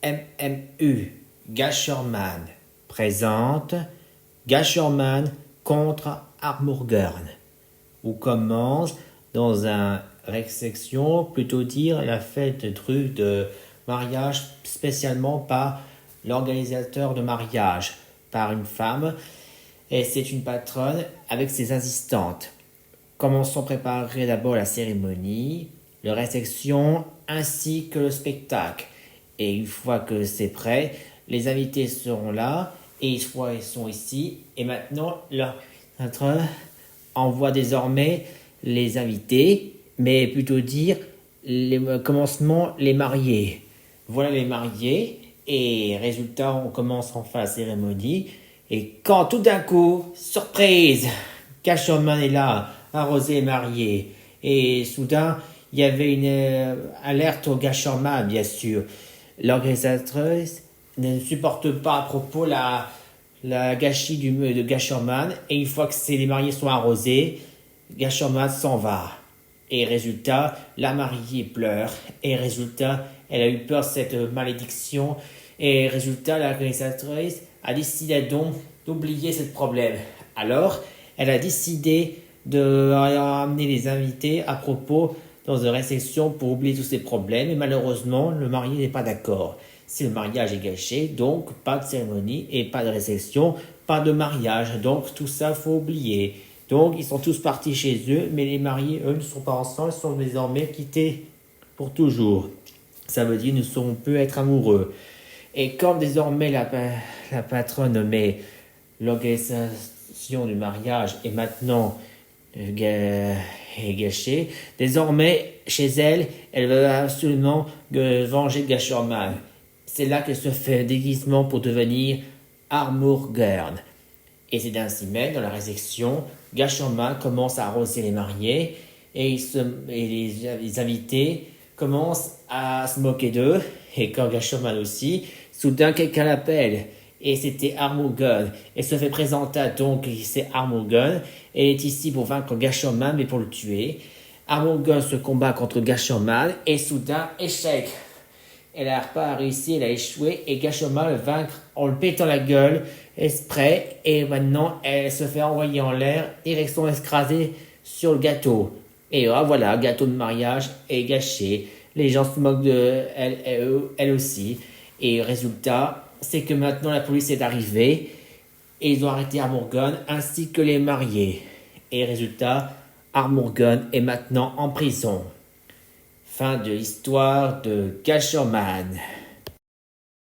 MMU, Gasherman, présente Gasherman contre Armorgurn, où commence dans une réception, plutôt dire la fête de mariage spécialement par l'organisateur de mariage, par une femme, et c'est une patronne avec ses assistantes. Commençons à préparer d'abord la cérémonie, la réception ainsi que le spectacle. Et une fois que c'est prêt, les invités seront là, et une fois ils sont ici, et maintenant l'organisateur envoie désormais les invités, mais plutôt dire les commencement les mariés. Voilà les mariés, et résultat, on commence enfin la cérémonie, et quand tout d'un coup, surprise, Gasherman est là, arrosé les mariés, et soudain, il y avait une alerte au Gasherman, bien sûr. L'organisatrice ne supporte pas à propos la gâchis de Gasherman, et une fois que les mariés sont arrosés, Gasherman s'en va. Et résultat, la mariée pleure, et résultat, elle a eu peur de cette malédiction, et résultat, l'organisatrice a décidé donc d'oublier ce problème. Alors, elle a décidé de ramener les invités à propos dans une réception pour oublier tous ces problèmes. Et malheureusement, le marié n'est pas d'accord. Si le mariage est gâché, donc pas de cérémonie et pas de réception, pas de mariage. Donc tout ça, faut oublier. Donc ils sont tous partis chez eux, mais les mariés, eux, ne sont pas ensemble, ils sont désormais quittés pour toujours. Ça veut dire qu'ils ne sauront plus être amoureux. Et comme désormais la patronne met l'organisation du mariage est maintenant est gâchée, désormais chez elle, elle veut absolument venger Gasherman. C'est là qu'elle se fait un déguisement pour devenir Armorgurn. Et c'est ainsi même, dans la réception, Gasherman commence à arroser les mariés et les invités commencent à se moquer d'eux. Et quand Gasherman aussi, soudain quelqu'un l'appelle. Et c'était Armorgurn. Elle se fait présenter donc, c'est Armorgurn. Elle est ici pour vaincre Gasherman, mais pour le tuer. Armorgurn se combat contre Gasherman et soudain, échec. Elle n'a pas réussi, elle a échoué et Gasherman le vaincre en le pétant la gueule, exprès, et maintenant elle se fait envoyer en l'air, direction écrasée sur le gâteau. Et voilà, gâteau de mariage est gâché. Les gens se moquent de elle aussi. Et résultat, c'est que maintenant la police est arrivée et ils ont arrêté Armorgurn ainsi que les mariés. Et résultat, Armorgurn est maintenant en prison. Fin de l'histoire de Gasherman.